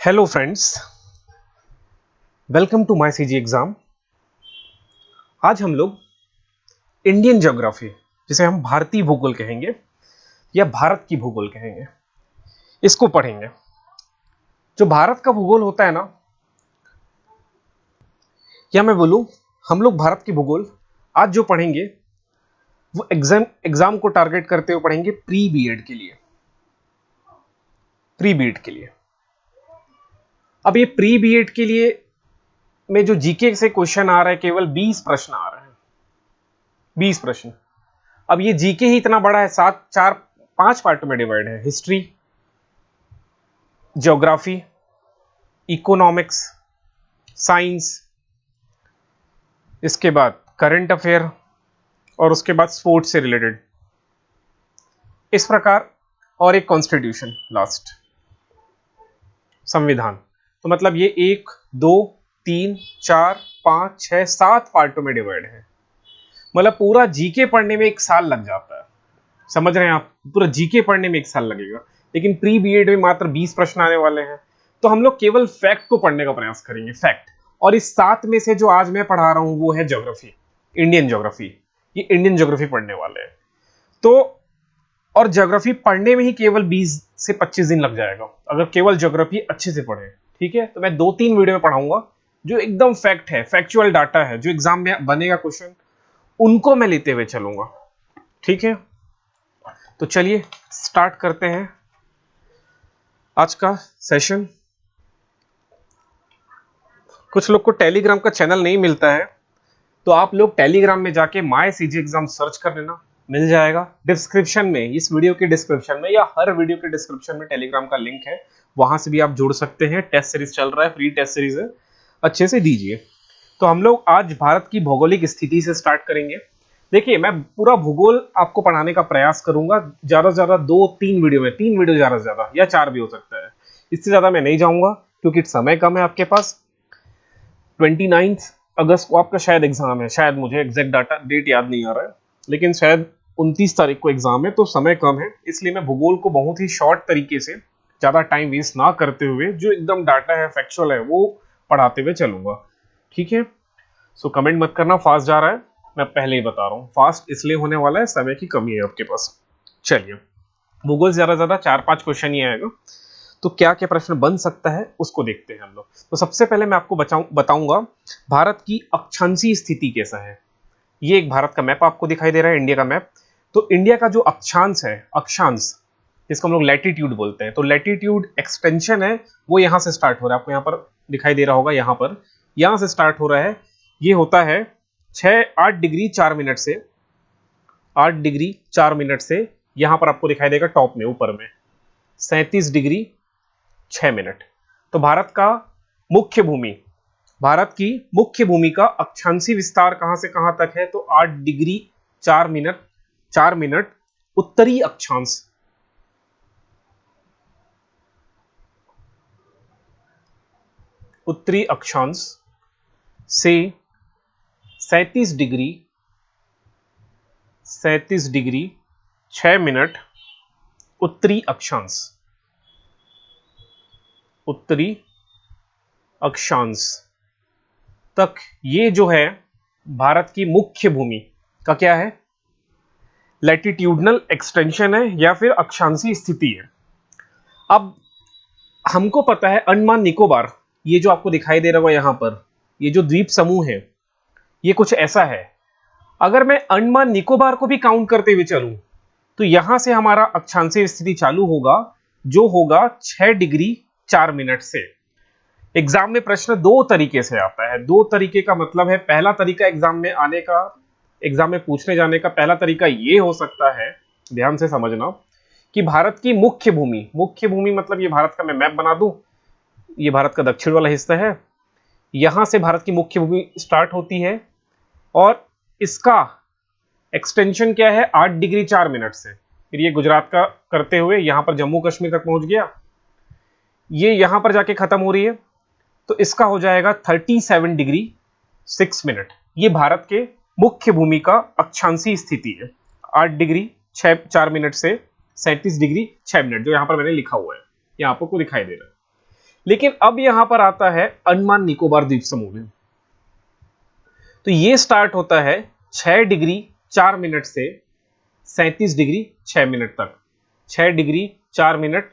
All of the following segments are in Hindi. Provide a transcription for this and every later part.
Hello friends, welcome to my CG exam. आज हम लोग इंडियन ज्योग्राफी, जिसे हम भारतीय भूगोल कहेंगे या भारत की भूगोल कहेंगे, इसको पढ़ेंगे। जो भारत का भूगोल होता है ना, या मैं बोलूं हम लोग भारत की भूगोल आज जो पढ़ेंगे वो एग्जाम को टारगेट करते हुए पढ़ेंगे प्री बीएड के लिए। प्री बीएड के लिए अब ये प्री बीएड के लिए में जो जीके से क्वेश्चन आ रहा है, केवल 20 प्रश्न आ रहे हैं। 20 प्रश्न। अब ये जीके ही इतना बड़ा है, 5 पार्ट में डिवाइड है। हिस्ट्री, ज्योग्राफी, इकोनॉमिक्स, साइंस, इसके बाद करंट अफेयर और उसके बाद स्पोर्ट्स से रिलेटेड, इस प्रकार, और एक कॉन्स्टिट्यूशन लास्ट, संविधान। तो मतलब ये 1 2 3 4 5 6 7 पार्टों में डिवाइड है। मतलब पूरा जीके पढ़ने में 1 साल लग जाता है। समझ रहे हैं आप? पूरा जीके पढ़ने में 1 साल लगेगा, लेकिन प्री बीएड में मात्र 20 प्रश्न आने वाले हैं। तो हम लोग केवल फैक्ट को पढ़ने का प्रयास करेंगे, फैक्ट। और इस 7 में से जो आज मैं पढ़ा रहा हूं वो है ज्योग्राफी, इंडियन ज्योग्राफी। ये इंडियन ज्योग्राफी पढ़ने वाले हैं। तो और ज्योग्राफी पढ़ने में ही केवल 20 से 25 दिन लग जाएगा, अगर केवल ज्योग्राफी अच्छे से पढ़े। ठीक है, तो मैं 2-3 वीडियो में पढ़ाऊंगा जो एकदम फैक्ट है, फैक्चुअल डाटा है, जो एग्जाम में बनेगा क्वेश्चन, उनको मैं लेते हुए चलूंगा। ठीक है, तो चलिए स्टार्ट करते हैं आज का सेशन। कुछ लोग को टेलीग्राम का चैनल नहीं मिलता है, तो आप लोग टेलीग्राम में जाके माय सीजी एग्जाम सर्च कर लेना, मिल जाएगा। डिस्क्रिप्शन में, इस वीडियो के डिस्क्रिप्शन में या हर वीडियो के डिस्क्रिप्शन में टेलीग्राम का लिंक है, वहां से भी आप जुड़ सकते हैं। टेस्ट सीरीज चल रहा है, फ्री टेस्ट सीरीज है, अच्छे से दीजिए। तो हम लोग आज भारत की भौगोलिक स्थिति से स्टार्ट करेंगे। देखिए, मैं पूरा भूगोल आपको पढ़ाने का प्रयास करूंगा, ज्यादा से ज्यादा 2-3 वीडियो में, 3 वीडियो ज्यादा से ज्यादा, या 4 भी हो सकता है, इससे ज्यादा मैं नहीं जाऊंगा क्योंकि समय कम है आपके पास। 29 अगस्त को आपका शायद एग्जाम है, शायद, मुझे एग्जैक्ट डाटा डेट याद नहीं आ रहा है, लेकिन शायद 29 तारीख को एग्जाम है, तो समय कम है। इसलिए मैं भूगोल को बहुत ही शॉर्ट तरीके से, ज्यादा टाइम वेस्ट ना करते हुए, जो एकदम डाटा है, फैक्चुअल है, वो पढ़ाते हुए चलूंगा। ठीक है, सो कमेंट मत करना फास्ट जा रहा है, मैं पहले ही बता रहा हूँ, फास्ट इसलिए होने वाला है, समय की कमी है आपके पास। चलिए, भूगोल ज्यादा ज्यादा 4-5 क्वेश्चन ही आएगा, तो क्या क्या प्रश्न बन सकता है उसको देखते हैं हम लोग। तो सबसे पहले मैं आपको बताऊंगा भारत की अक्षांशीय स्थिति कैसा है। ये एक भारत का मैप आपको दिखाई दे रहा है, इंडिया का मैप। तो इंडिया का जो अक्षांश है, अक्षांश जिसको हम लोग लैटिट्यूड बोलते हैं, तो लैटिट्यूड एक्सटेंशन है, वो यहां से स्टार्ट हो रहा है, आपको यहां पर दिखाई दे रहा होगा, यहां से स्टार्ट हो रहा है। ये होता है 8 डिग्री 4 मिनट से, 8 डिग्री 4 मिनट से, यहां पर आपको दिखाई देगा टॉप में, ऊपर में 37 डिग्री 6 मिनट। तो भारत की मुख्य भूमि का अक्षांशीय विस्तार कहां से कहां तक है? तो 8 डिग्री 4 मिनट उत्तरी अक्षांश, उत्तरी अक्षांश से 37 डिग्री 6 मिनट उत्तरी अक्षांश तक, ये जो है भारत की मुख्य भूमि का क्या है? लैटिट्यूडनल एक्सटेंशन है या फिर अक्षांशीय स्थिति है। अब हमको पता है अंडमान निकोबार, ये जो आपको दिखाई दे रहा होगा यहां पर, ये जो द्वीप समूह है, ये कुछ ऐसा है। अगर मैं अंडमान निकोबार को भी काउंट करते हुए चलूं, तो यहां से हमारा अक्षांशीय स्थिति चालू होगा, जो होगा 6 डिग्री 4 मिनट से। एग्जाम में प्रश्न 2 तरीके से आता है। 2 तरीके का मतलब है, पहला तरीका एग्जाम में आने का, एग्जाम में पूछने जाने का पहला तरीका ये हो सकता है, ध्यान से समझना, कि भारत की मुख्य भूमि मतलब ये भारत का मैं मैप बना दूं, ये भारत का दक्षिण वाला हिस्सा है, यहां से भारत की मुख्य भूमि स्टार्ट होती है, और इसका एक्सटेंशन क्या है? 8 डिग्री 4 मिनट से, फिर ये गुजरात का करते हुए यहां पर जम्मू कश्मीर तक पहुंच गया, ये यहां पर जाके खत्म हो रही है, तो इसका हो जाएगा 37 डिग्री 6 मिनट। ये भारत के मुख्य भूमि का अक्षांशीय स्थिति है, 8 डिग्री 4 मिनट से 37 डिग्री 6 मिनट, जो यहां पर मैंने लिखा हुआ है, यहां आपको दिखाई दे रहा है। लेकिन अब यहां पर आता है अंडमान निकोबार द्वीप समूह में। तो ये स्टार्ट होता है 6 डिग्री 4 मिनट से 37 डिग्री 6 मिनट तक। 6 डिग्री 4 मिनट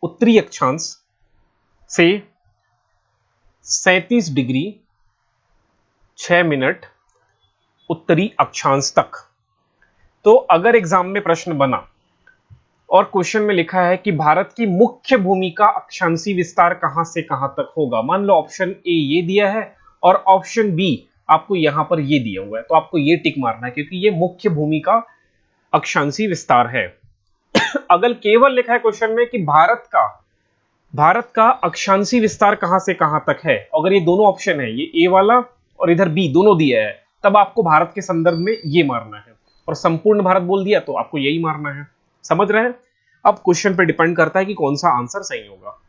उत्तरी अक्षांश से 37 डिग्री 6 मिनट उत्तरी अक्षांश तक। तो अगर एग्जाम में प्रश्न बना और क्वेश्चन में लिखा है कि भारत की मुख्य भूमि का अक्षांशीय विस्तार कहां से कहां तक होगा, मान लो ऑप्शन ए ये दिया है और ऑप्शन बी आपको यहां पर ये दिया हुआ है, तो आपको ये टिक मारना है क्योंकि ये मुख्य भूमि का अक्षांशीय विस्तार है। अगर केवल लिखा है क्वेश्चन में कि भारत का अक्षांशीय विस्तार कहां से कहां तक है, अगर ये दोनों ऑप्शन है, ये ए वाला और इधर बी दोनों दिया है, तब आपको भारत के संदर्भ में ये मारना है, और संपूर्ण भारत बोल दिया तो आपको यही मारना है। समझ रहे हैं? अब क्वेश्चन पे डिपेंड करता है कि कौन सा आंसर सही होगा।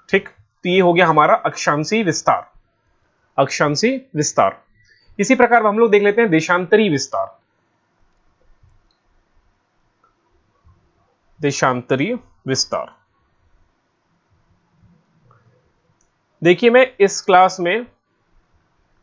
ठीक, तो ये हो गया हमारा अक्षांशीय विस्तार। अक्षांशीय विस्तार। इसी प्रकार हम लोग देख लेते हैं देशांतरी विस्तार। देशांतरी विस्तार। देखिए, मैं इस क्लास में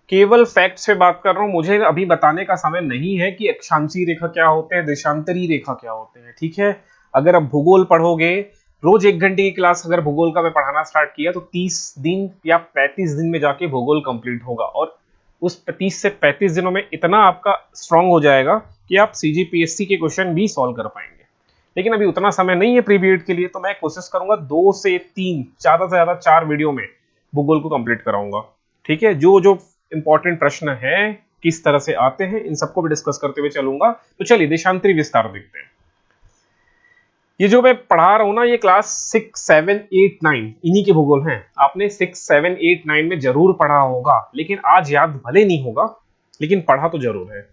केवल फैक्ट्स पे बात कर रहा हूं, मुझे अभी बताने का समय नहीं है कि अक्षांशीय रेखा क्या होते हैं, देशांतरी रेखा क्या होते हैं। ठीक है, अगर आप भूगोल पढ़ोगे, रोज 1 घंटे की क्लास अगर भूगोल का मैं पढ़ाना स्टार्ट किया तो 30 दिन या 35 दिन में जाके भूगोल कंप्लीट होगा, और उस 30 से 35 दिनों में इतना आपका स्ट्रांग हो जाएगा कि आप सीजीपीएससी के क्वेश्चन भी सॉल्व कर पाएंगे। लेकिन अभी उतना समय नहीं है प्री बीएड के लिए, तो मैं कोशिश करूंगा 2 से 3, ज्यादा से ज्यादा 4 वीडियो में भूगोल को कंप्लीट कराऊंगा। ठीक है, जो जो इंपॉर्टेंट प्रश्न है किस तरह से आते हैं इन सबको भी डिस्कस करते हुए चलूंगा। तो चलिए देशांतरी विस्तार देखते हैं। ये जो मैं पढ़ा रहा हूं ना, ये क्लास 6, 7, 8, 9 इन्हीं के भूगोल हैं। आपने 6, 7, 8, 9 में जरूर पढ़ा होगा, लेकिन आज याद भले नहीं होगा, लेकिन पढ़ा तो जरूर है।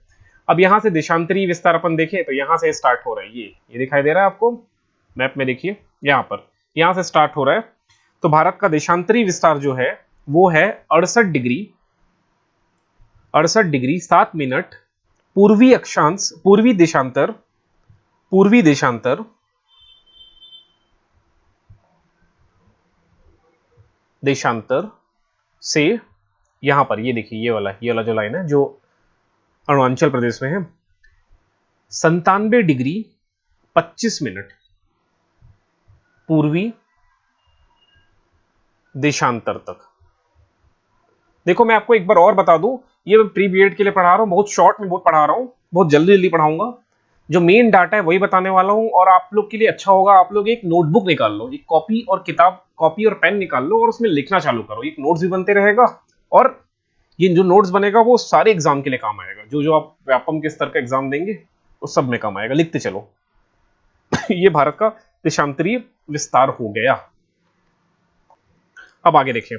अब यहां से देशांतरी विस्तार अपन देखें तो यहां से स्टार्ट हो रहा है, ये दिखाई दे रहा है आपको मैप में, देखिए यहां से स्टार्ट हो रहा है। तो भारत का देशांतरी विस्तार जो है वो है 68 डिग्री 7 मिनट पूर्वी अक्षांश, पूर्वी देशांतर से यहां पर ये देखिए, ये वाला जो लाइन है जो अरुणाचल प्रदेश में है, 97 डिग्री 25 मिनट पूर्वी देशांतर तक। देखो, मैं आपको एक बार और बता दूं, ये मैं प्री बीएड के लिए पढ़ा रहा हूं, बहुत शॉर्ट में बहुत पढ़ा रहा हूं, बहुत जल्दी जल्दी पढ़ाऊंगा। जो मेन डाटा है वही बताने वाला हूं, और आप लोग के लिए अच्छा होगा, आप लोग एक नोटबुक निकाल लो, एक कॉपी और पेन निकाल लो और उसमें लिखना चालू करो। एक नोट्स भी बनते रहेगा, और ये जो नोट्स बनेगा वो सारे एग्जाम के लिए काम आएगा। जो जो आप व्यापम के स्तर का एग्जाम देंगे उस सब में काम आएगा, लिखते चलो। ये भारत का देशांतरीय विस्तार हो गया। अब आगे देखिए,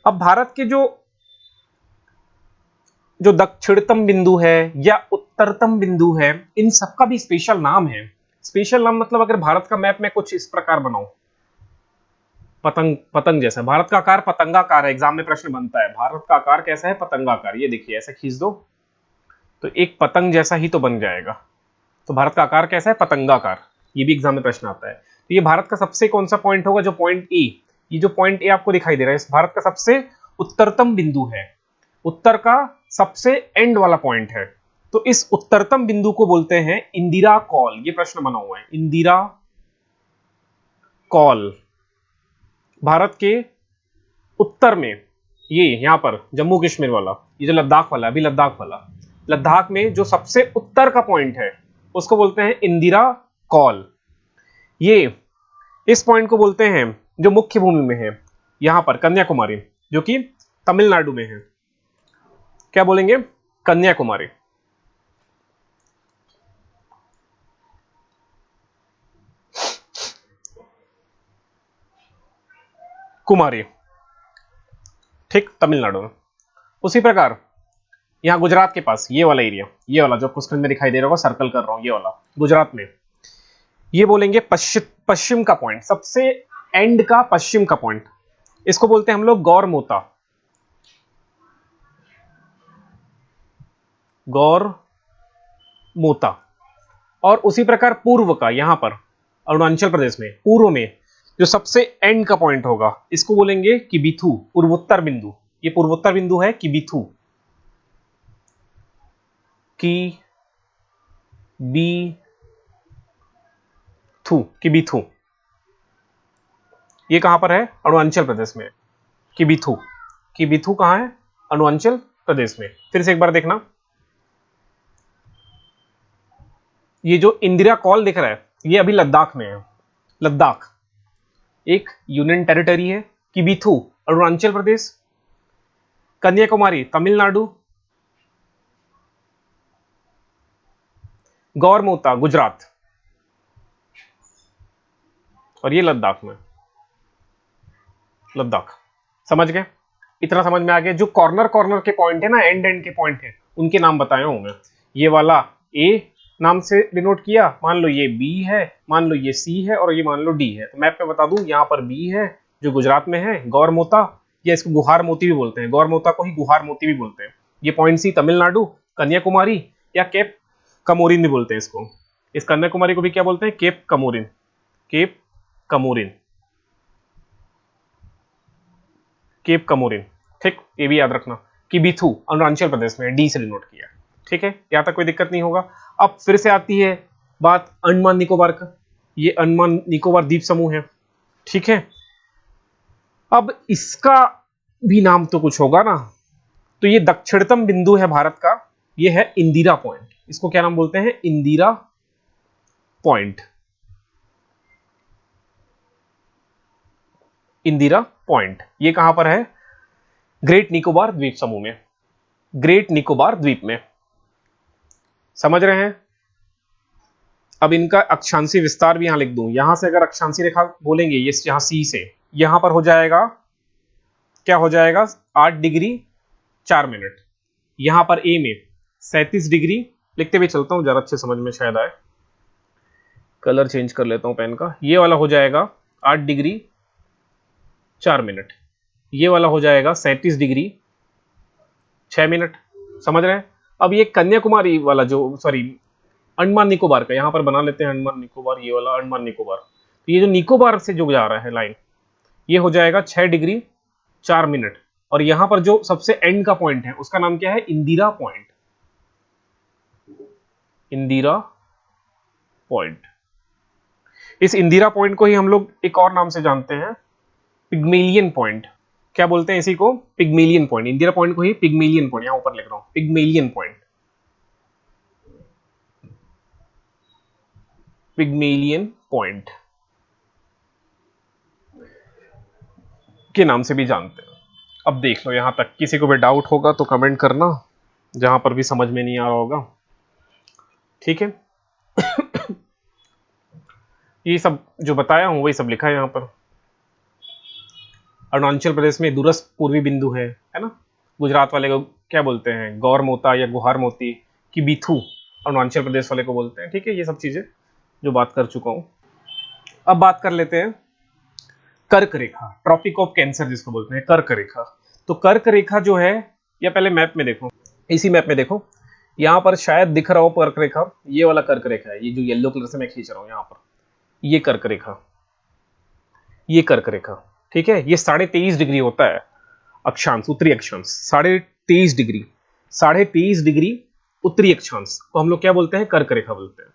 अब भारत के जो दक्षिणतम बिंदु है या उत्तरतम बिंदु है, इन सबका भी स्पेशल नाम है। स्पेशल नाम मतलब अगर भारत का मैप में कुछ इस प्रकार बनाऊं, पतंग जैसा, भारत का आकार पतंगाकार है, एग्जाम में प्रश्न बनता है भारत का आकार कैसा है, पतंगाकार। ये देखिए ऐसे खींच दो तो एक पतंग जैसा ही तो बन जाएगा। तो भारत का आकार कैसा है, पतंगाकार। ये भी एग्जाम में प्रश्न आता है। तो ये भारत का सबसे कौन सा पॉइंट होगा, जो पॉइंट ए, ये जो पॉइंट ए आपको दिखाई दे रहा है, इस भारत का सबसे उत्तरतम बिंदु है, उत्तर का सबसे एंड वाला पॉइंट है। तो इस उत्तरतम बिंदु को बोलते हैं इंदिरा कॉल। ये प्रश्न बना हुआ है, इंदिरा कॉल। भारत के उत्तर में, ये यहां पर जम्मू कश्मीर वाला, ये जो लद्दाख वाला, अभी लद्दाख वाला, लद्दाख में जो सबसे उत्तर का पॉइंट है उसको बोलते हैं इंदिरा कॉल। ये इस पॉइंट को बोलते हैं जो मुख्य भूमि में है, यहां पर कन्याकुमारी, जो कि तमिलनाडु में है। क्या बोलेंगे, कन्याकुमारी। कुमारी, ठीक, तमिलनाडु में। उसी प्रकार यहां गुजरात के पास ये वाला एरिया, ये वाला जो क्वेश्चन में दिखाई दे रहा होगा, सर्कल कर रहा हूं, ये वाला गुजरात में, ये बोलेंगे पश्चिम का पॉइंट, सबसे एंड का पश्चिम का पॉइंट, इसको बोलते हैं हम लोग गौरमोता। और उसी प्रकार पूर्व का, यहां पर अरुणाचल प्रदेश में पूर्व में जो सबसे एंड का पॉइंट होगा इसको बोलेंगे किबिथु, पूर्वोत्तर बिंदु। ये पूर्वोत्तर बिंदु है किबिथु, की बी थू, किबिथु। ये कहां पर है? अरुणाचल प्रदेश में। किबिथु, किबिथु कहां है? अरुणाचल प्रदेश में। फिर से एक बार देखना, ये जो इंदिरा कॉल दिख रहा है ये अभी लद्दाख में है। लद्दाख एक यूनियन टेरिटरी है। किबिथु अरुणाचल प्रदेश, कन्याकुमारी तमिलनाडु, गौरमोता गुजरात, और ये लद्दाख में। लद्दाख, समझ गए? इतना समझ में आ गया। जो कॉर्नर कॉर्नर के पॉइंट है ना, एंड एंड के पॉइंट है, उनके नाम बताया हूं मैं। ये वाला ए नाम से डिनोट किया, मान लो ये बी है, मान लो ये सी है, और ये मान लो डी है। तो मैप पे बता दूं, यहाँ पर बी है जो गुजरात में है, गौरमोता, या इसको गुहार मोती भी बोलते हैं, गौरमोता को ही गुहार मोती भी बोलते हैं। ये पॉइंट सी तमिलनाडु, कन्याकुमारी या केप कमोरिन भी बोलते हैं इसको। इस कन्याकुमारी को भी क्या बोलते हैं? Cape Comorin, Cape Comorin, Cape Comorin. ठीक, ये भी याद रखना। किबिथु अरुणाचल प्रदेश में, डी से डिनोट किया। ठीक है, यहां तक कोई दिक्कत नहीं होगा। अब फिर से आती है बात अंडमान निकोबार का। ये अंडमान निकोबार द्वीप समूह है। ठीक है, अब इसका भी नाम तो कुछ होगा ना। तो ये दक्षिणतम बिंदु है भारत का, ये है इंदिरा पॉइंट। इसको क्या नाम बोलते हैं? Indira point, Indira point. ये कहां पर है? ग्रेट निकोबार द्वीप समूह में, ग्रेट निकोबार द्वीप में। समझ रहे हैं? अब इनका अक्षांशीय विस्तार भी यहां लिख दूं। यहां से अगर अक्षांशीय रेखा बोलेंगे, ये यहां सी से, यहां पर हो जाएगा, क्या हो जाएगा? 8 डिग्री 4 मिनट। यहां पर ए में 37 डिग्री, लिखते हुए चलता हूं जरा अच्छे समझ में शायद आए, कलर चेंज कर लेता हूं पेन का। ये वाला हो जाएगा 8 डिग्री 4 मिनट, ये वाला हो जाएगा 37 डिग्री 6 मिनट। समझ रहे हैं? अब ये कन्याकुमारी वाला जो, सॉरी अंडमान निकोबार का, यहां पर बना लेते हैं अंडमान निकोबार, ये वाला अंडमान निकोबार। तो ये जो निकोबार से जो जा रहा है लाइन, ये हो जाएगा 6 डिग्री 4 मिनट। और यहां पर जो सबसे एंड का पॉइंट है उसका नाम क्या है? Indira point, Indira point. इस इंदिरा पॉइंट को ही हम लोग एक और नाम से जानते हैं, पिग्मेलियन पॉइंट। क्या बोलते हैं इसी को? Pygmalion point. इंदिरा पॉइंट को ही पिग्मेलियन पॉइंट, यहां ऊपर लिख रहा हूं, पिग्मेलियन पॉइंट, पिग्मेलियन पॉइंट के नाम से भी जानते हैं। अब देख लो, यहां तक किसी को भी डाउट होगा तो कमेंट करना, जहां पर भी समझ में नहीं आ रहा होगा। ठीक है, ये सब जो बताया हूं वही सब लिखा है यहां पर। अरुणाचल प्रदेश में दूरस्थ पूर्वी बिंदु है ना। गुजरात वाले को क्या बोलते हैं? गौरमोता या गुहार मोती। किबिथु अरुणाचल प्रदेश वाले को बोलते हैं। ठीक है, ये सब चीजें जो बात कर चुका हूं। अब बात कर लेते हैं कर्क रेखा, ट्रॉपिक ऑफ कैंसर जिसको बोलते हैं, कर्क रेखा। तो कर्क रेखा जो है, या पहले मैप में देखो, इसी मैप में देखो, यहां पर शायद दिख रहा हो कर्क रेखा, ये वाला कर्क रेखा है, ये जो येलो कलर से मैं खींच रहा हूं यहां पर, ये कर्क रेखा, ये कर्क रेखा। ठीक है, ये 23.5 डिग्री होता है अक्षांश, उत्तरी अक्षांश, 23.5 डिग्री, 23.5 डिग्री उत्तरी अक्षांश को हम लोग क्या बोलते हैं? कर्क रेखा बोलते हैं।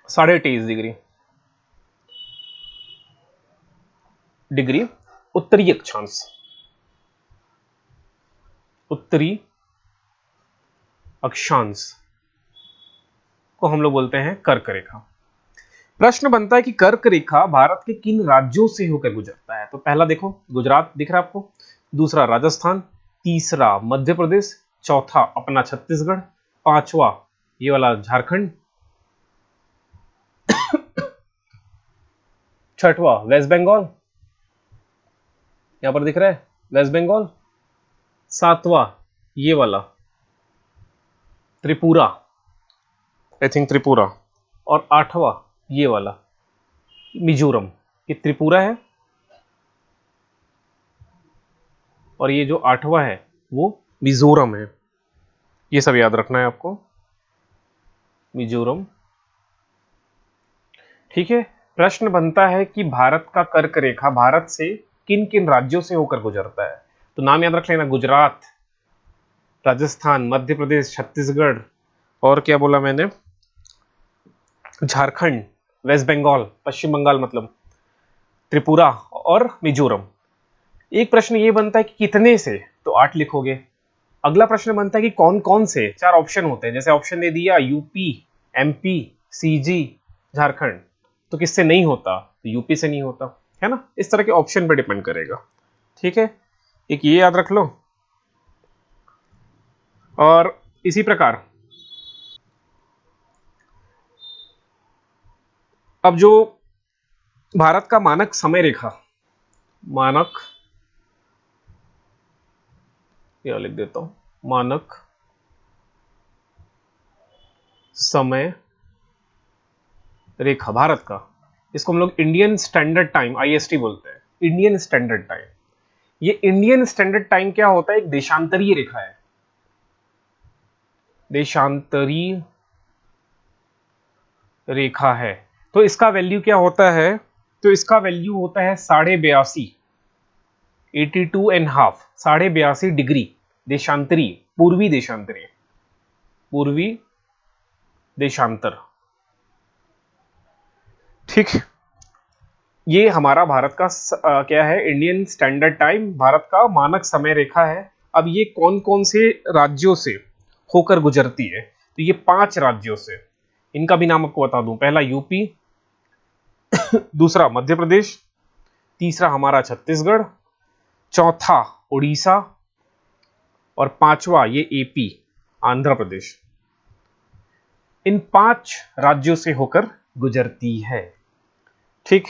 23.5 डिग्री उत्तरी अक्षांश, उत्तरी अक्षांश को हम लोग बोलते हैं कर्क रेखा। प्रश्न बनता है कि कर्क रेखा भारत के किन राज्यों से होकर गुजरता है? तो पहला देखो, गुजरात दिख रहा है आपको, दूसरा राजस्थान, तीसरा मध्य प्रदेश, चौथा अपना छत्तीसगढ़, पांचवा ये वाला झारखंड, छठवां वेस्ट बंगाल, यहां पर दिख रहा है वेस्ट बंगाल, सातवां ये वाला त्रिपुरा, आई थिंक त्रिपुरा, और आठवां ये वाला मिजोरम। ये त्रिपुरा है और ये जो आठवां है वो मिजोरम है। ये सब याद रखना है आपको, मिजोरम। ठीक है, प्रश्न बनता है कि भारत का कर्क रेखा भारत से किन किन राज्यों से होकर गुजरता है। तो नाम याद रख लेना, गुजरात, राजस्थान, मध्य प्रदेश, छत्तीसगढ़, और क्या बोला मैंने, झारखंड, वेस्ट बंगाल, पश्चिम बंगाल मतलब, त्रिपुरा और मिजोरम। एक प्रश्न ये बनता है कि कितने से, तो 8 लिखोगे। अगला प्रश्न बनता है कि कौन कौन से, 4 ऑप्शन होते हैं, जैसे ऑप्शन दे दिया यूपी, एमपी, सीजी, झारखंड। तो किससे नहीं होता, तो यूपी से नहीं होता, है ना। इस तरह के ऑप्शन पे डिपेंड करेगा, ठीक है। एक ये याद रख लो। और इसी प्रकार अब जो भारत का मानक समय रेखा, मानक, या लिख देता हूं, मानक समय रेखा भारत का, इसको हम लोग इंडियन स्टैंडर्ड टाइम, आईएसटी बोलते हैं, इंडियन स्टैंडर्ड टाइम। ये इंडियन स्टैंडर्ड टाइम क्या होता है, एक देशांतरीय रेखा है, देशांतरीय रेखा है। तो इसका वैल्यू क्या होता है, तो इसका वैल्यू होता है 82.5, 82.5, 82.5 डिग्री देशांतरी, पूर्वी देशांतरी, पूर्वी देशांतर, ठीक। ये हमारा भारत का क्या है, इंडियन स्टैंडर्ड टाइम, भारत का मानक समय रेखा है। अब ये कौन कौन से राज्यों से होकर गुजरती है, तो ये 5 राज्यों से, इनका भी नाम आपको बता दूं। पहला यूपी, दूसरा मध्य प्रदेश, तीसरा हमारा छत्तीसगढ़, चौथा उड़ीसा, और पांचवा ये एपी, आंध्र प्रदेश। इन 5 राज्यों से होकर गुजरती है, ठीक।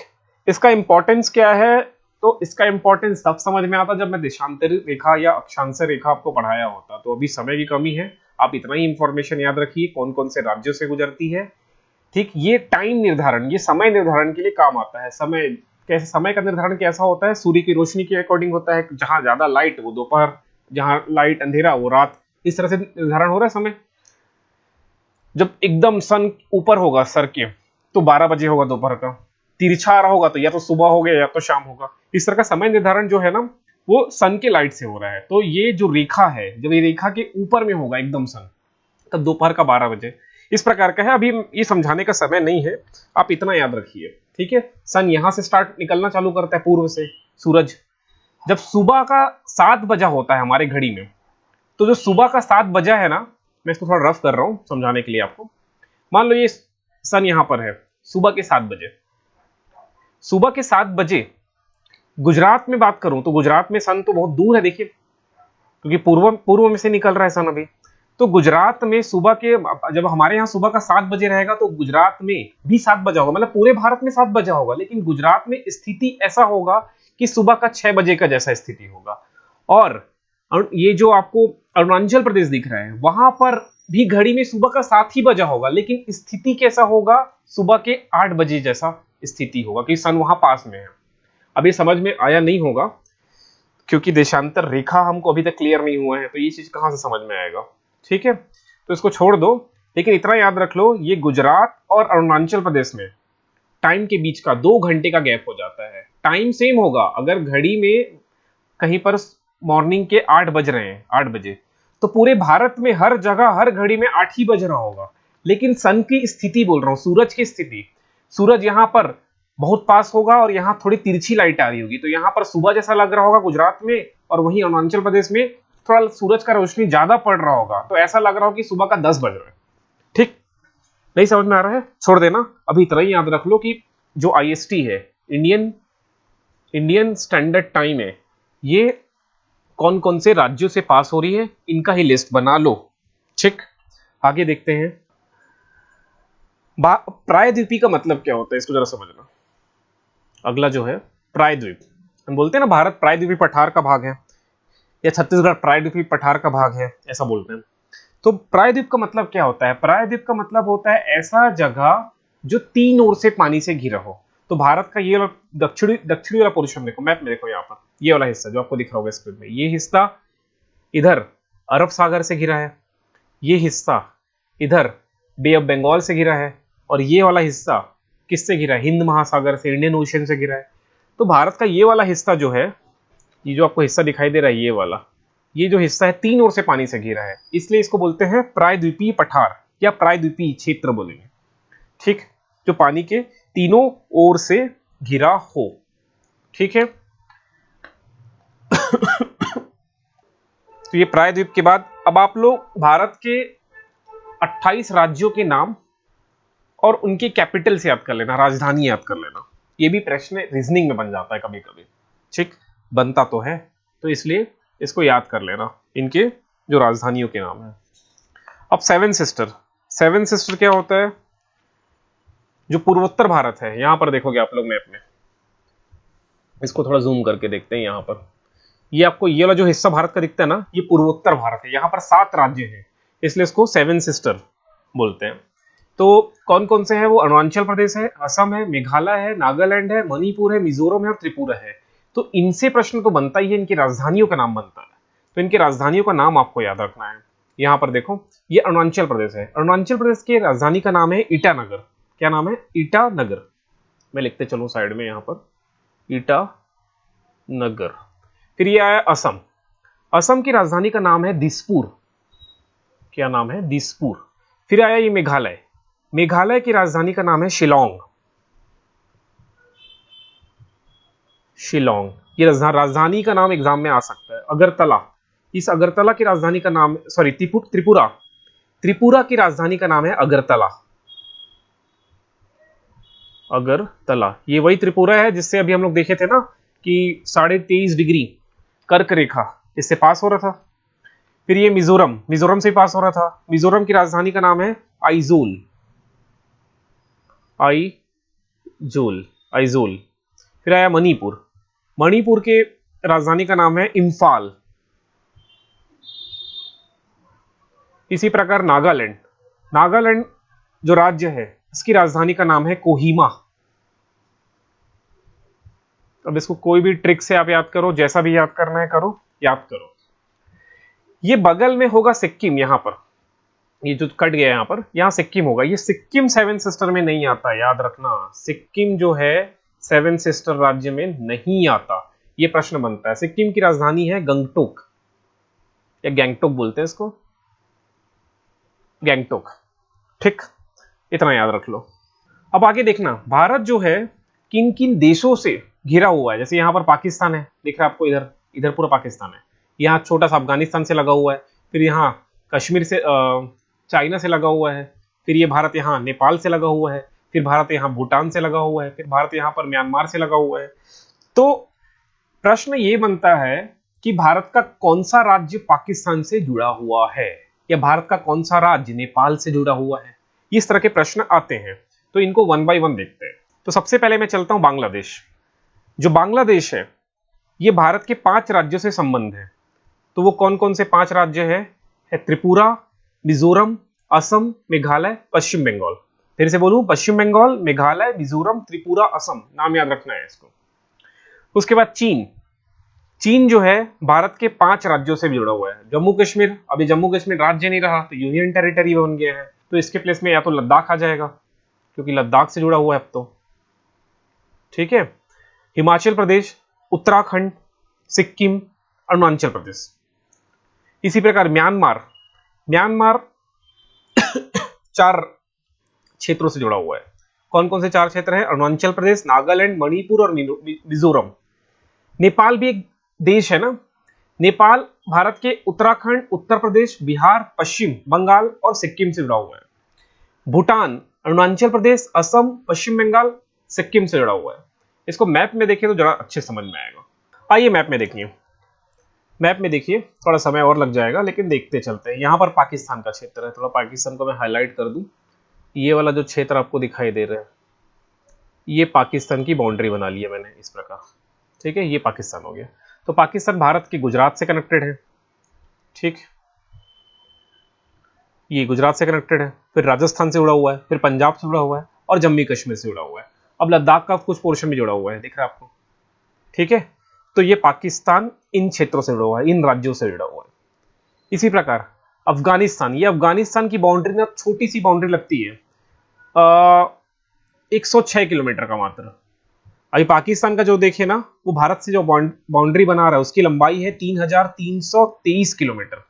इसका इंपॉर्टेंस क्या है, तो इसका इंपॉर्टेंस तब समझ में आता जब मैं देशांतरित रेखा या अक्षांश रेखा आपको पढ़ाया होता। तो अभी समय की कमी है, आप इतना ही इंफॉर्मेशन याद रखिए, कौन कौन से राज्यों से गुजरती है, ठीक। ये टाइम निर्धारण, ये समय निर्धारण के लिए काम आता है। समय कैसे, समय का निर्धारण कैसा होता है, सूर्य की रोशनी के अकॉर्डिंग होता है, जहां ज्यादा लाइट वो दोपहर, जहां लाइट अंधेरा वो रात, इस तरह से निर्धारण हो रहा है समय। जब एकदम सन ऊपर होगा सर के, तो 12 बजे होगा दोपहर का, तिरछा आ रहा होगा तो या तो सुबह हो गया या तो शाम होगा। इस तरह का समय निर्धारण जो है ना, वो सन के लाइट से हो रहा है। तो ये जो रेखा है, जब ये रेखा के ऊपर में होगा एकदम सन, तब दोपहर का 12 बजे, इस प्रकार का है। अभी ये समझाने का समय नहीं है, आप इतना याद रखिए, ठीक है। सन यहां से स्टार्ट निकलना चालू करता है पूर्व से, सूरज जब सुबह का 7 बजा होता है हमारे घड़ी में, तो जो सुबह का 7 बजा है ना, मैं इसको थोड़ा रफ कर रहा हूं समझाने के लिए आपको। मान लो ये सन यहां पर है, सुबह के 7 बजे, सुबह के 7 बजे गुजरात में बात करूं तो गुजरात में सन तो बहुत दूर है, देखिए, क्योंकि पूर्व पूर्व में से निकल रहा है सन अभी। तो गुजरात में सुबह के, जब हमारे यहाँ सुबह का 7 बजे रहेगा, तो गुजरात में भी 7 बजा होगा, मतलब पूरे भारत में 7 बजा होगा, लेकिन गुजरात में स्थिति ऐसा होगा कि सुबह का 6 बजे का जैसा स्थिति होगा। और ये जो आपको अरुणाचल प्रदेश दिख रहा है, वहां पर भी घड़ी में सुबह का 7 ही बजा होगा, लेकिन स्थिति कैसा होगा, सुबह के 8 बजे जैसा स्थिति होगा, कि सन वहां पास में है। अभी समझ में आया नहीं होगा, क्योंकि देशांतर रेखा हमको अभी तक क्लियर नहीं हुआ है, तो ये चीज कहां से समझ में आएगा, ठीक है। तो इसको छोड़ दो, लेकिन इतना याद रख लो, ये गुजरात और अरुणाचल प्रदेश में टाइम के बीच का 2 घंटे का गैप हो जाता है। टाइम सेम होगा, अगर घड़ी में कहीं पर मॉर्निंग के 8 बज रहे हैं, 8 बजे, तो पूरे भारत में हर जगह हर घड़ी में 8 ही बज रहा होगा। लेकिन सन की स्थिति बोल रहा हूं, सूरज की स्थिति, सूरज यहां पर बहुत पास होगा और यहां थोड़ी तिरछी लाइट आ रही होगी, तो यहां पर सुबह जैसा लग रहा होगा गुजरात में, और वहीं अरुणाचल प्रदेश में थोड़ा सूरज का रोशनी ज्यादा पड़ रहा होगा, तो ऐसा लग रहा हो कि सुबह का 10 बज रहा है, ठीक। नहीं समझ में आ रहा है, छोड़ देना। अभी इतना ही याद रख लो कि जो आईएसटी है, इंडियन इंडियन स्टैंडर्ड टाइम है, ये कौन कौन से राज्यों से पास हो रही है, इनका ही लिस्ट बना लो, ठीक। आगे देखते हैं, प्रायद्वीपी का मतलब क्या होता है, इसको जरा समझना। अगला जो है प्रायद्वीप, हम बोलते हैं ना भारत प्रायद्वीपी पठार का भाग है, या छत्तीसगढ़ प्रायद्वीपी पठार का भाग है, ऐसा बोलते हैं। तो प्रायद्वीप का मतलब क्या होता है, प्रायद्वीप का मतलब होता है ऐसा जगह जो 3 ओर से पानी से घिरा हो। तो भारत का ये दक्षिणी दक्षिणी वाला पोर्शन देखो, मैप में देखो, यहाँ पर ये वाला हिस्सा जो आपको दिख रहा होगा स्क्रीन में, ये हिस्सा इधर अरब सागर से घिरा है, ये हिस्सा इधर बे ऑफ बंगाल से घिरा है, और ये वाला हिस्सा किससे घिरा है? हिंद महासागर से, इंडियन ओशन से घिरा है। तो भारत का ये वाला हिस्सा जो है, ये जो आपको हिस्सा दिखाई दे रहा है, ये वाला, ये जो हिस्सा है तीन ओर से पानी से घिरा है, इसलिए इसको बोलते हैं प्रायद्वीपीय पठार या प्रायद्वीपीय क्षेत्र बोलेंगे। ठीक, जो पानी के तीनों ओर से घिरा हो। ठीक है। तो ये प्रायद्वीप के बाद अब आप लोग भारत के 28 राज्यों के नाम और उनके कैपिटल से याद कर लेना, राजधानी याद कर लेना। ये भी प्रश्न रीजनिंग में बन जाता है कभी कभी। ठीक, बनता तो है, तो इसलिए इसको याद कर लेना, इनके जो राजधानियों के नाम है। अब सेवन सिस्टर, सेवन सिस्टर क्या होता है? जो पूर्वोत्तर भारत है, यहां पर देखोगे आप लोग मैप में, इसको थोड़ा जूम करके देखते हैं। यहां पर ये आपको ये वाला जो हिस्सा भारत का दिखता है ना, ये पूर्वोत्तर भारत है। यहां पर 7 राज्य हैं, इसलिए इसको सेवन सिस्टर बोलते हैं। तो कौन कौन से हैं वो? अरुणाचल प्रदेश है, असम है, मेघालय है, नागालैंड है, मणिपुर है, मिजोरम है और त्रिपुरा है। तो इनसे प्रश्न तो बनता ही है, इनकी राजधानियों का नाम बनता है। तो इनकी राजधानियों का नाम आपको याद रखना है। यहां पर देखो, ये अरुणाचल प्रदेश है। अरुणाचल प्रदेश की राजधानी का नाम है ईटानगर। क्या नाम है? ईटानगर। मैं लिखते चलूं साइड में, यहां पर ईटानगर। फिर ये आया असम। असम की राजधानी का नाम है दिसपुर। क्या नाम है? दिसपुर। फिर आया ये मेघालय। मेघालय की राजधानी का नाम है शिलोंग। शिलोंग। ये राजधानी का नाम एग्जाम में आ सकता है। अगरतला, इस अगरतला की राजधानी का नाम, सॉरी, त्रिपुरा, त्रिपुरा की राजधानी का नाम है अगरतला। अगरतला, ये वही त्रिपुरा है जिससे अभी हम लोग देखे थे ना कि 23.5 डिग्री कर्क रेखा, इससे पास हो रहा था। फिर ये मिजोरम, मिजोरम से पास हो रहा था। मिजोरम की राजधानी का नाम है आइजोल। आइजोल, आइजोल। फिर आया मणिपुर। मणिपुर के राजधानी का नाम है इम्फाल। इसी प्रकार नागालैंड, नागालैंड जो राज्य है, इसकी राजधानी का नाम है कोहिमा। अब इसको कोई भी ट्रिक से आप याद करो, जैसा भी याद करना है करो, याद करो। ये बगल में होगा सिक्किम, यहां पर ये जो कट गया यहां पर, यहां सिक्किम होगा। ये सिक्किम सेवन सिस्टर में नहीं आता, याद रखना। सिक्किम जो है सेवन सिस्टर राज्य में नहीं आता। ये प्रश्न बनता है। सिक्किम की राजधानी है गंगटोक या गैंगटोक बोलते हैं इसको, गैंगटोक। ठीक, इतना याद रख लो। अब आगे देखना, भारत जो है किन किन देशों से घिरा हुआ है। जैसे यहां पर पाकिस्तान है, दिख रहा है आपको, इधर इधर पूरा पाकिस्तान है। यहाँ छोटा सा अफगानिस्तान से लगा हुआ है। फिर यहाँ कश्मीर से, चाइना से लगा हुआ है। फिर ये भारत यहाँ नेपाल से लगा हुआ है। फिर भारत यहाँ भूटान से लगा हुआ है। फिर भारत यहाँ पर म्यांमार से लगा हुआ है। तो प्रश्न ये बनता है कि भारत का कौन सा राज्य पाकिस्तान से जुड़ा हुआ है, या भारत का कौन सा राज्य नेपाल से जुड़ा हुआ है। इस तरह के प्रश्न आते हैं, तो इनको वन बाय वन देखते हैं। तो सबसे पहले मैं चलता हूं बांग्लादेश। जो बांग्लादेश है, ये भारत के 5 राज्यों से संबंध है। तो वो कौन कौन से 5 राज्य है त्रिपुरा, मिजोरम, असम, मेघालय, पश्चिम बंगाल। फिर से बोलूं, पश्चिम बंगाल, मेघालय, मिजोरम, त्रिपुरा, असम, नाम याद रखना है इसको। उसके बाद चीन। चीन जो है भारत के 5 राज्यों से जुड़ा हुआ है। जम्मू कश्मीर, अभी जम्मू कश्मीर राज्य नहीं रहा तो यूनियन टेरिटरी बन गया है, तो इसके प्लेस में या तो लद्दाख आ जाएगा, क्योंकि लद्दाख से जुड़ा हुआ है अब तो। ठीक है। हिमाचल प्रदेश, उत्तराखंड, सिक्किम, अरुणाचल प्रदेश। इसी प्रकार म्यांमार, म्यांमार 4 क्षेत्रों से जुड़ा हुआ है। कौन कौन से 4 क्षेत्र हैं? अरुणाचल प्रदेश, नागालैंड, मणिपुर और मिजोरम। नेपाल भी एक देश है ना। नेपाल भारत के उत्तराखंड, उत्तर प्रदेश, बिहार, पश्चिम बंगाल और सिक्किम से जुड़ा हुआ है। भूटान अरुणाचल प्रदेश, असम, पश्चिम बंगाल, सिक्किम से जुड़ा हुआ है। इसको मैप में देखिए तो जरा अच्छे समझ में आएगा। आइए मैप में देखिए, मैप में देखिए, थोड़ा समय और लग जाएगा लेकिन देखते चलते हैं। यहां पर पाकिस्तान का क्षेत्र है, थोड़ा पाकिस्तान को मैं हाईलाइट कर दूं। ये वाला जो क्षेत्र आपको दिखाई दे रहा है, ये पाकिस्तान की बाउंड्री बना ली है मैंने इस प्रकार। ठीक है, ये पाकिस्तान हो गया। तो पाकिस्तान भारत के गुजरात से कनेक्टेड है। ठीक, ये गुजरात से कनेक्टेड है, फिर राजस्थान से जुड़ा हुआ है, फिर पंजाब से जुड़ा हुआ है और जम्मू कश्मीर से जुड़ा हुआ है। अब लद्दाख का कुछ पोर्शन भी जुड़ा हुआ है, दिख रहा है आपको। ठीक है, तो ये पाकिस्तान इन क्षेत्रों से जुड़ा हुआ है, इन राज्यों से जुड़ा हुआ है। इसी प्रकार अफगानिस्तान, ये अफगानिस्तान की बाउंड्री ना छोटी सी बाउंड्री लगती है, 106 किलोमीटर का मात्र। अभी पाकिस्तान का जो देखे ना, वो भारत से जो बाउंड्री बना रहा है उसकी लंबाई है 3323 किलोमीटर।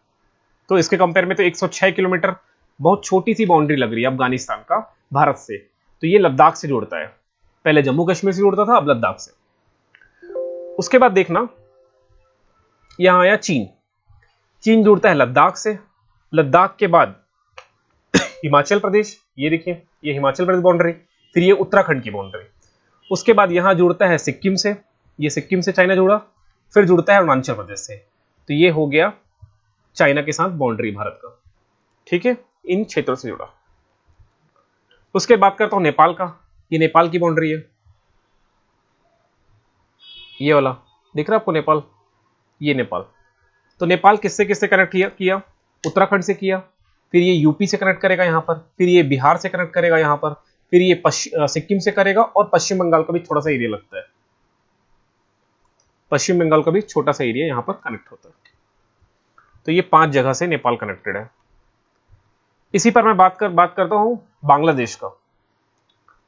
तो इसके कंपेयर में तो 106 किलोमीटर बहुत छोटी सी बाउंड्री लग रही है अफगानिस्तान का भारत से। तो ये लद्दाख से जोड़ता है, पहले जम्मू कश्मीर से जोड़ता था, अब लद्दाख से। उसके बाद देखना यहां आया चीन। चीन जुड़ता है लद्दाख से। लद्दाख के बाद हिमाचल प्रदेश, ये देखिए ये हिमाचल प्रदेश बाउंड्री, फिर ये उत्तराखंड की बाउंड्री। उसके बाद यहां जुड़ता है सिक्किम से, ये सिक्किम से चाइना जुड़ा, फिर जुड़ता है अरुणाचल प्रदेश से। तो ये हो गया चाइना के साथ बाउंड्री भारत का, ठीक है, इन क्षेत्रों से जुड़ा। उसके बाद करता हूं नेपाल का। ये नेपाल की बाउंड्री है, ये वाला दिख रहा है आपको नेपाल, ये नेपाल। तो नेपाल किससे किससे कनेक्ट किया? उत्तराखंड से किया, फिर ये यूपी से कनेक्ट करेगा यहां पर, फिर ये बिहार से कनेक्ट करेगा यहां पर, फिर ये सिक्किम से करेगा, और पश्चिम बंगाल का भी थोड़ा सा एरिया लगता है, पश्चिम बंगाल का भी छोटा सा एरिया यहां पर कनेक्ट होता है। तो ये 5 जगह से नेपाल कनेक्टेड है। इसी पर मैं बात करता हूं बांग्लादेश का।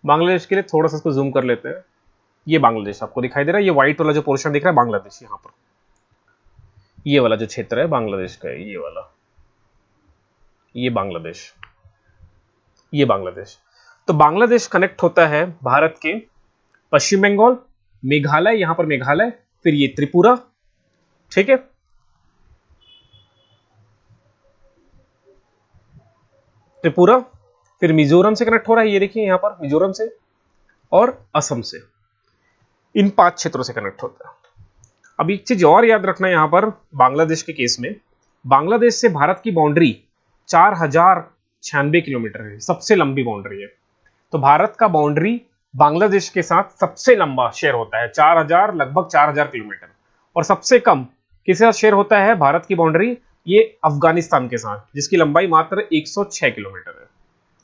बांग्लादेश के लिए थोड़ा सा इसको जूम कर लेते हैं। ये बांग्लादेश आपको दिखाई दे रहा है, ये व्हाइट वाला जो पोर्शन दिख रहा है बांग्लादेश, यहां पर ये वाला जो क्षेत्र है बांग्लादेश का है, ये वाला, ये बांग्लादेश, ये बांग्लादेश। तो बांग्लादेश कनेक्ट होता है भारत के पश्चिम बंगाल, मेघालय, यहां पर मेघालय, फिर ये त्रिपुरा, ठीक है, त्रिपुरा, फिर मिजोरम से कनेक्ट हो रहा है, ये देखिए यहां पर मिजोरम से, और असम से। इन 5 क्षेत्रों से कनेक्ट होता है। अब एक चीज और याद रखना यहां पर, बांग्लादेश के केस में, बांग्लादेश से भारत की बाउंड्री 4096 किलोमीटर है, सबसे लंबी बाउंड्री है। तो भारत का बाउंड्री बांग्लादेश के साथ सबसे लंबा शेयर होता है, 4000, लगभग 4000 किलोमीटर। और सबसे कम किसके साथ शेयर होता है भारत की बाउंड्री? ये अफगानिस्तान के साथ, जिसकी लंबाई मात्र 106 किलोमीटर है,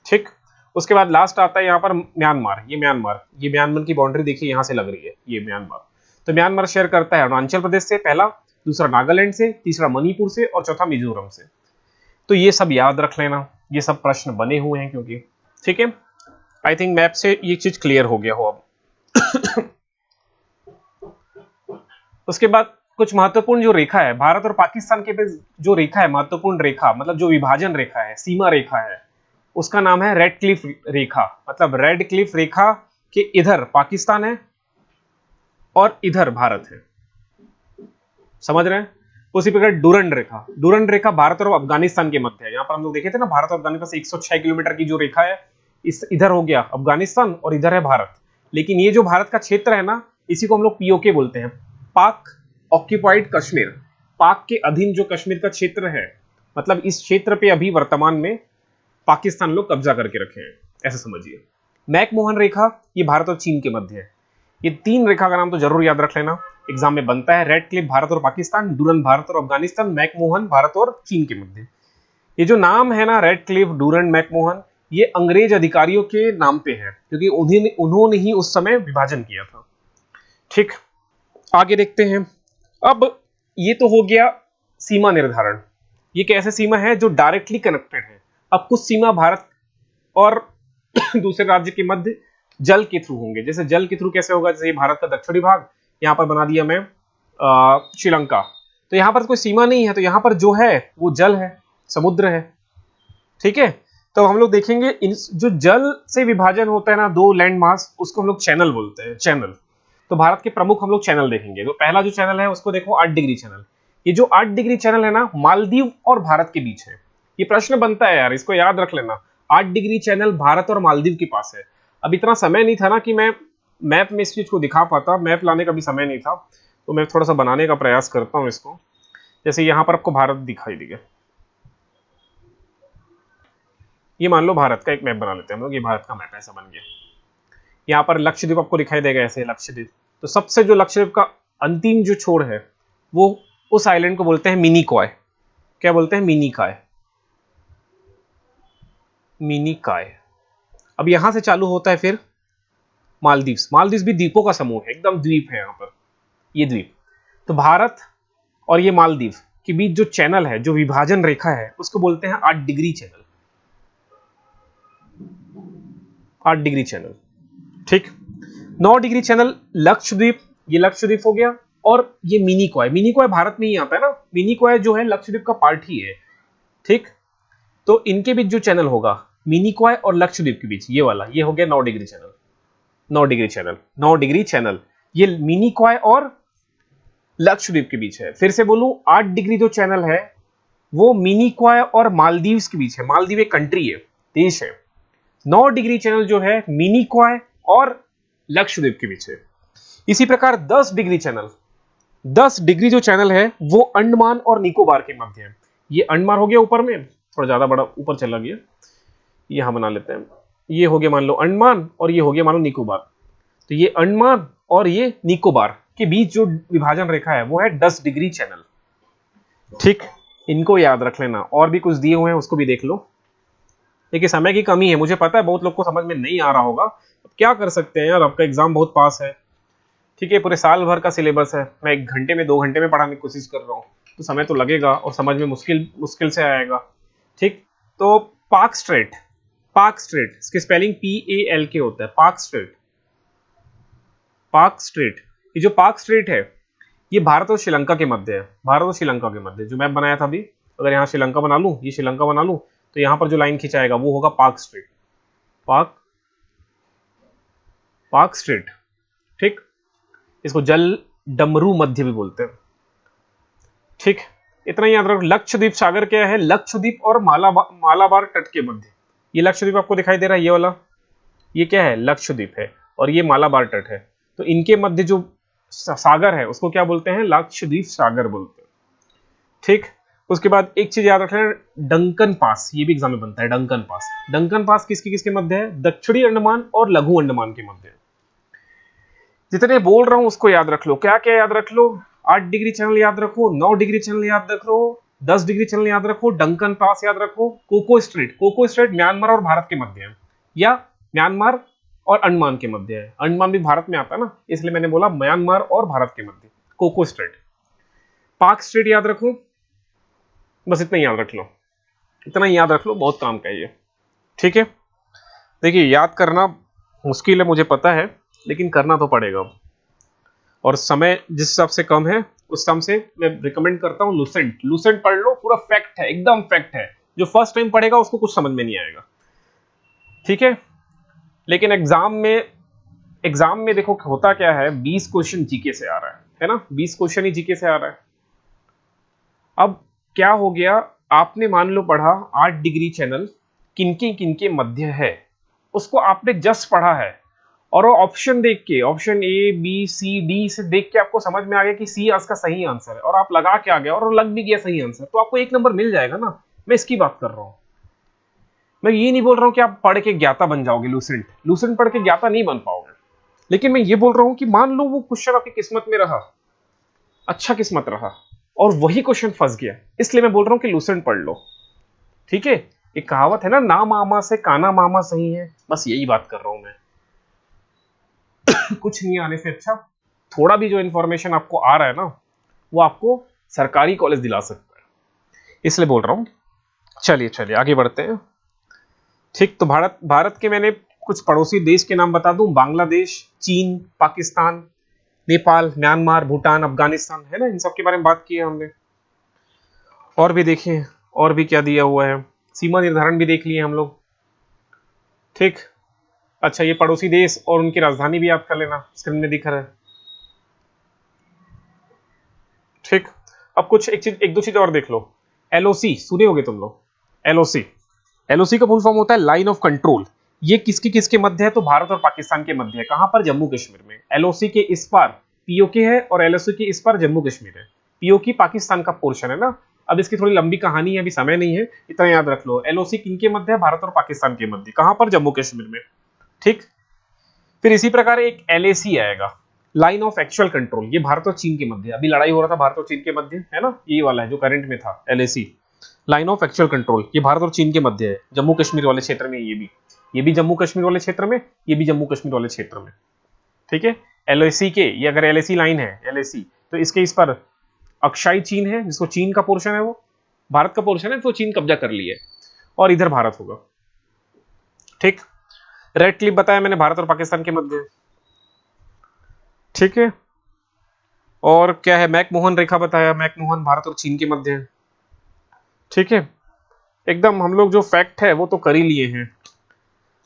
ठीक। उसके बाद लास्ट आता है यहां पर म्यांमार। ये म्यांमार की बाउंड्री देखिए यहां से लग रही है, ये म्यांमार। तो म्यांमार शेयर करता है अरुणाचल प्रदेश से पहला, दूसरा नागालैंड से, तीसरा मणिपुर से, और चौथा मिजोरम से। तो ये सब याद रख लेना, ये सब प्रश्न बने हुए हैं क्योंकि, ठीक है। आई थिंक मैप से ये चीज क्लियर हो गया हो अब। उसके बाद कुछ महत्वपूर्ण जो रेखा है भारत और पाकिस्तान के बीच, जो रेखा है महत्वपूर्ण रेखा, मतलब जो विभाजन रेखा है, सीमा रेखा है, उसका नाम है रेड क्लिफ रेखा। मतलब रेड क्लिफ रेखा के इधर पाकिस्तान है और इधर भारत है, समझ रहे हैं। उसी प्रकार डूरंड रेखा भारत और अफगानिस्तान के मध्य है। यहां पर हम लोग देखे थे ना, भारत और अफगानिस्तान से 106 किलोमीटर की जो रेखा है, इस इधर हो गया अफगानिस्तान और इधर है भारत। लेकिन ये जो भारत का क्षेत्र है ना, इसी को हम लोग पीओके बोलते हैं, पाक ऑक्यूपाइड कश्मीर। पाक के अधीन जो कश्मीर का क्षेत्र है, मतलब इस क्षेत्र पे अभी वर्तमान में पाकिस्तान लोग कब्जा करके रखे हैं, ऐसा समझिए। मैकमोहन रेखा ये भारत और चीन के मध्य है। ये 3 रेखा का नाम तो जरूर याद रख लेना, एग्जाम में बनता है। रेड क्लिफ भारत और पाकिस्तान, डूरंड भारत और अफगानिस्तान, मैकमोहन भारत और चीन के मध्य। ये जो नाम है ना, रेड क्लिफ, डूरंड, मैकमोहन, ये अंग्रेज अधिकारियों के नाम पे है, क्योंकि उन्होंने ही उस समय विभाजन किया था, ठीक। आगे देखते हैं। अब ये तो हो गया सीमा निर्धारण, ये कैसे सीमा है जो डायरेक्टली कनेक्टेड है। अब कुछ सीमा भारत और दूसरे राज्य के मध्य जल के थ्रू होंगे। जैसे जल के थ्रू कैसे होगा, जैसे भारत का दक्षिणी भाग, यहां पर बना दिया मैं श्रीलंका, तो यहां पर कोई सीमा नहीं है, तो यहां पर जो है वो जल है, समुद्र है, ठीक है। तो हम लोग देखेंगे इन जो जल से विभाजन होता है ना, 2 लैंड मास, उसको हम लोग चैनल बोलते हैं, चैनल। तो भारत के प्रमुख हम लोग चैनल देखेंगे। तो पहला जो चैनल है उसको देखो 8 डिग्री चैनल। ये जो 8 डिग्री चैनल है ना, मालदीव और भारत के बीच है। ये प्रश्न बनता है यार, इसको याद रख लेना। 8 डिग्री चैनल भारत और मालदीव के पास है। अब इतना समय नहीं था ना कि मैं मैप में इस चीज को दिखा पाता, मैप लाने का भी समय नहीं था, तो मैं थोड़ा सा बनाने का प्रयास करता हूं इसको। जैसे यहां पर आपको भारत दिखाई देगा, ये मान लो भारत का एक मैप बना लेते हैं हम लोग, ये भारत का मैप ऐसा बन गया। यहाँ पर लक्षद्वीप आपको दिखाई देगा ऐसे, लक्षद्वीप। तो सबसे जो लक्षद्वीप का अंतिम जो छोर है, वो उस आइलैंड को बोलते हैं मिनिकॉय। क्या बोलते हैं? मिनिकॉय, मिनिकॉय। अब यहां से चालू होता है फिर मालदीव्स। मालदीव्स भी द्वीपों का समूह है, एकदम द्वीप है यहाँ पर, ये द्वीप। तो भारत और ये मालदीव के बीच जो चैनल है, जो विभाजन रेखा है, उसको बोलते हैं 8 डिग्री चैनल, 8 डिग्री चैनल। ठीक। 9 डिग्री चैनल लक्षद्वीप, ये लक्षद्वीप हो गया, और ये मिनिकॉय, मिनिकॉय भारत में ही आता है ना, मिनिकॉय जो है लक्षद्वीप का पार्ट ही है। ठीक, तो इनके बीच जो चैनल होगा मिनिकॉय और लक्षद्वीप के बीच, ये वाला, ये हो गया 9 degree channel. 9 degree channel, 9 degree channel, ये मिनिकॉय और लक्षद्वीप के बीच है। फिर से बोलूं, 8 डिग्री जो चैनल है वो मिनिकॉय और मालदीव्स के बीच है। मालदीव एक कंट्री है, देश है। 9 डिग्री चैनल जो है मिनिकॉय और लक्षद्वीप के बीच है। इसी प्रकार 10 डिग्री चैनल, 10 डिग्री जो चैनल है वो अंडमान और निकोबार के मध्य है। ये अंडमान हो गया ऊपर में, थोड़ा ज्यादा बड़ा ऊपर चला गया, यहां बना लेते हैं। ये हो गया मान लो अंडमान, और ये हो गया मान लो निकोबार। तो ये अंडमान और ये निकोबार के बीच जो विभाजन रेखा है वो है 10 डिग्री चैनल। ठीक, इनको याद रख लेना। और भी कुछ दिए हुए हैं, उसको भी देख लो। देखिए समय की कमी है, मुझे पता है बहुत लोग को समझ में नहीं आ रहा होगा, अब क्या कर सकते हैं यार, आपका एग्जाम बहुत पास है। ठीक है, पूरे साल भर का सिलेबस है, मैं 1 घंटे में 2 घंटे में पढ़ाने की कोशिश कर रहा हूँ, तो समय तो लगेगा और समझ में मुश्किल मुश्किल से आएगा। ठीक, तो पाक स्ट्रेट, पाक स्ट्रेट, इसकी स्पेलिंग PALK होता है, पाक स्ट्रेट, पाक स्ट्रेट। ये जो पाक स्ट्रेट है ये भारत और श्रीलंका के मध्य है, भारत और श्रीलंका के मध्य। जो मैप बनाया था अभी, अगर यहाँ श्रीलंका बना लूं, ये श्रीलंका बना लूं, तो यहां पर जो लाइन खिंचाएगा वो होगा पाक स्ट्रेट, पाक, पाक स्ट्रेट। ठीक, इसको जल डमरू मध्य भी बोलते हैं। ठीक, इतना ही याद रखो। लक्षद्वीप सागर क्या है, लक्षद्वीप और मालाबार तट के मध्य। ये लक्षद्वीप आपको दिखाई दे रहा है, ये वाला, ये क्या है, लक्षद्वीप है, और ये मालाबार तट है। तो इनके मध्य जो सागर है उसको क्या बोलते हैं, लक्षद्वीप सागर बोलते हैं। ठीक, उसके बाद एक चीज याद रखना, डंकन पास, ये भी एग्जाम में बनता है, डंकन पास। डंकन पास किसके किसके मध्य है, दक्षिणी अंडमान और लघु अंडमान के मध्य है। जितने बोल रहा हूं उसको याद रख लो। क्या क्या याद रख लो, 8 डिग्री चैनल याद रखो, 9 डिग्री चैनल याद रखो, 10 डिग्री चैनल याद रखो, डंकन पास याद रखो, Coco strait, Coco strait Myanmar और भारत के मध्य है, या म्यांमार और अंडमान के मध्य है। अंडमान भी भारत में आता है ना, इसलिए मैंने बोला म्यांमार और भारत के मध्य, कोको स्ट्रेट। पाक स्ट्रेट याद रखो, बस इतना ही याद रख लो, इतना ही याद रख लो, बहुत काम का है ये। ठीक है, देखिए याद करना मुश्किल है मुझे पता है, लेकिन करना तो पड़ेगा, और समय जिस हिसाब से कम है उस हिसाब से मैं रिकमेंड करता हूँ लूसेंट। लूसेंट पढ़ लो, पूरा फैक्ट है, एकदम फैक्ट है। जो फर्स्ट टाइम पढ़ेगा उसको कुछ समझ में नहीं आएगा। ठीक है, लेकिन एग्जाम में देखो होता क्या है, 20 क्वेश्चन जीके से आ रहा है ना, 20 क्वेश्चन ही जीके से आ रहा है। अब क्या हो गया, आपने मान लो पढ़ा 8 डिग्री चैनल किनके किनके मध्य है, उसको आपने जस्ट पढ़ा है, और वो ऑप्शन देख के, option A B C D से देख के आपको समझ में आ गया कि सी इसका सही आंसर है, और आप लगा के आ गया और लग भी गया सही आंसर, तो आपको 1 नंबर मिल जाएगा ना। मैं इसकी बात कर रहा हूं, मैं ये नहीं बोल रहा हूं कि आप पढ़ के ज्ञाता बन जाओगे, लूसेंट लूसेंट पढ़ के ज्ञाता नहीं बन पाओगे, लेकिन मैं ये बोल रहा हूं कि मान लो वो क्वेश्चन आपकी किस्मत में रहा, अच्छा किस्मत रहा, और वही क्वेश्चन फंस गया, इसलिए मैं बोल रहा हूं कि लूसेंट पढ़ लो। ठीक है, एक कहावत है ना मामा से काना मामा सही है, बस यही बात कर रहा हूं मैं। कुछ नहीं आने से अच्छा थोड़ा भी जो इंफॉर्मेशन आपको आ रहा है ना, वो आपको सरकारी कॉलेज दिला सकता है, इसलिए बोल रहा हूं। चलिए चलिए आगे बढ़ते हैं। ठीक, तो भारत के मैंने कुछ पड़ोसी देश के नाम बता दूं, बांग्लादेश, चीन, पाकिस्तान, नेपाल, म्यांमार, भूटान, अफगानिस्तान, है ना, इन सब के बारे में बात की है हमने। और भी देखें, और भी क्या दिया हुआ है, सीमा निर्धारण भी देख लिए हम लोग। ठीक, अच्छा ये पड़ोसी देश और उनकी राजधानी भी याद कर लेना, स्क्रीन में दिख रहा है। ठीक, अब कुछ एक दो चीज और देख लो। LOC सुने होगे तुम लोग, LOC, LOC का फुल फॉर्म होता है लाइन ऑफ कंट्रोल। ये किसके किसके मध्य है, तो भारत और पाकिस्तान के मध्य है। कहां पर, जम्मू कश्मीर में। LOC के इस पार POK है और LOC के इस पार जम्मू कश्मीर है। POK पाकिस्तान का पोर्शन है ना। अब इसकी थोड़ी लंबी कहानी है, अभी समय नहीं है, इतना याद रख लो। LOC किनके मध्य है, भारत और पाकिस्तान के मध्य। कहां पर, जम्मू कश्मीर में। ठीक, फिर इसी प्रकार एक LAC आएगा, लाइन ऑफ एक्चुअल कंट्रोल। ये भारत और चीन के मध्य, अभी लड़ाई हो रहा था भारत और चीन के मध्य, है ना, ये वाला है जो करंट में था, LAC, line of actual control. ये भारत और चीन के मध्य है, जम्मू कश्मीर वाले क्षेत्र में। ये भी जम्मू कश्मीर वाले क्षेत्र में, ये भी जम्मू कश्मीर वाले क्षेत्र में। ठीक है, LAC के, ये अगर LAC लाइन है, LAC, तो इसके इस पर अक्षाई चीन है, जिसको चीन का पोर्शन है, वो भारत का पोर्शन है, तो चीन कब्जा कर लिया, और इधर भारत होगा। ठीक, रेड क्लिप बताया मैंने भारत और पाकिस्तान के मध्य, ठीक है। और क्या है, मैकमोहन रेखा बताया, मैकमोहन भारत और चीन के मध्य है, ठीक है। एकदम हम लोग जो फैक्ट है वो तो कर ही लिए हैं।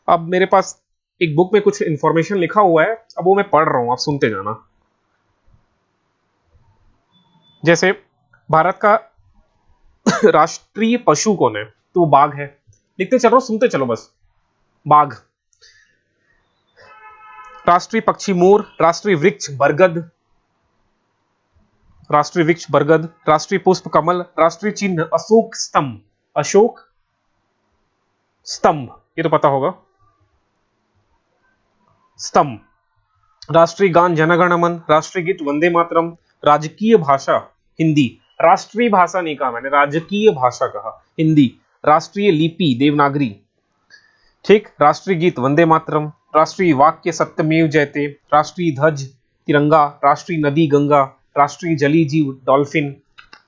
अब मेरे पास एक बुक में कुछ इंफॉर्मेशन लिखा हुआ है, अब वो मैं पढ़ रहा हूं, आप सुनते जाना। जैसे भारत का राष्ट्रीय पशु कौन है, तो वो बाघ है। लिखते चलो, सुनते चलो बस। बाघ। राष्ट्रीय पक्षी मोर, राष्ट्रीय वृक्ष बरगद, राष्ट्रीय वृक्ष बरगद, राष्ट्रीय पुष्प कमल, राष्ट्रीय चिन्ह अशोक स्तंभ, अशोक स्तंभ, ये तो पता होगा, स्तंभ। राष्ट्रीय गान जनगण मन, राष्ट्रीय गीत वंदे मातरम, राजकीय भाषा हिंदी, राष्ट्रीय भाषा नहीं कहा मैंने, राजकीय भाषा कहा, हिंदी। राष्ट्रीय लिपि देवनागरी, ठीक। राष्ट्रीय गीत वंदे मातरम, राष्ट्रीय वाक्य सत्यमेव जयते, राष्ट्रीय ध्वज तिरंगा, राष्ट्रीय नदी गंगा, राष्ट्रीय जलीय जीव डॉल्फिन,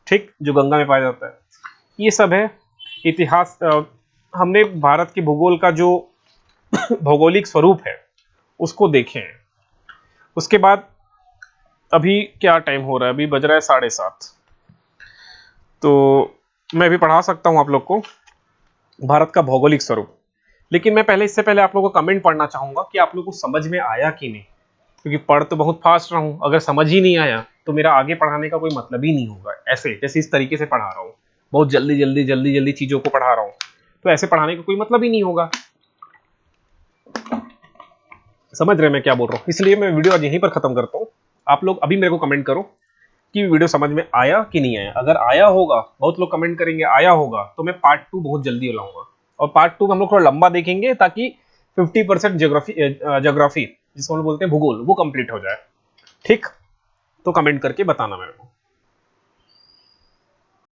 ठीक, जो गंगा में पाया जाता है। ये सब है इतिहास। हमने भारत के भूगोल का जो भौगोलिक स्वरूप है उसको देखे हैं। उसके बाद अभी क्या टाइम हो रहा है, अभी बज रहा है 7:30, तो मैं भी पढ़ा सकता हूं आप लोग को भारत का भौगोलिक स्वरूप। लेकिन मैं पहले, इससे पहले आप लोगों को कमेंट पढ़ना चाहूंगा कि आप लोगों को समझ में आया कि नहीं, क्योंकि पढ़ तो बहुत फास्ट रहा हूं, अगर समझ ही नहीं आया तो मेरा आगे पढ़ाने का कोई मतलब ही नहीं होगा। ऐसे जैसे इस तरीके से पढ़ा रहा हूं, बहुत जल्दी जल्दी जल्दी जल्दी चीजों को पढ़ा रहा हूं, तो ऐसे पढ़ाने का कोई मतलब ही नहीं होगा। समझ रहे मैं क्या बोल रहा हूँ? इसलिए मैं वीडियो आज यहीं पर खत्म करता हूँ। आप लोग अभी मेरे को कमेंट करो कि वीडियो समझ में आया कि नहीं आया। अगर आया होगा, बहुत लोग कमेंट करेंगे आया होगा, तो मैं पार्ट 2 बहुत जल्दी लाऊंगा। और पार्ट 2 हम लोग थोड़ा लंबा देखेंगे ताकि 50% ज्योग्राफी जिसको हम लोग बोलते हैं भूगोल, वो कंप्लीट हो जाए, ठीक। तो कमेंट करके बताना मेरे को।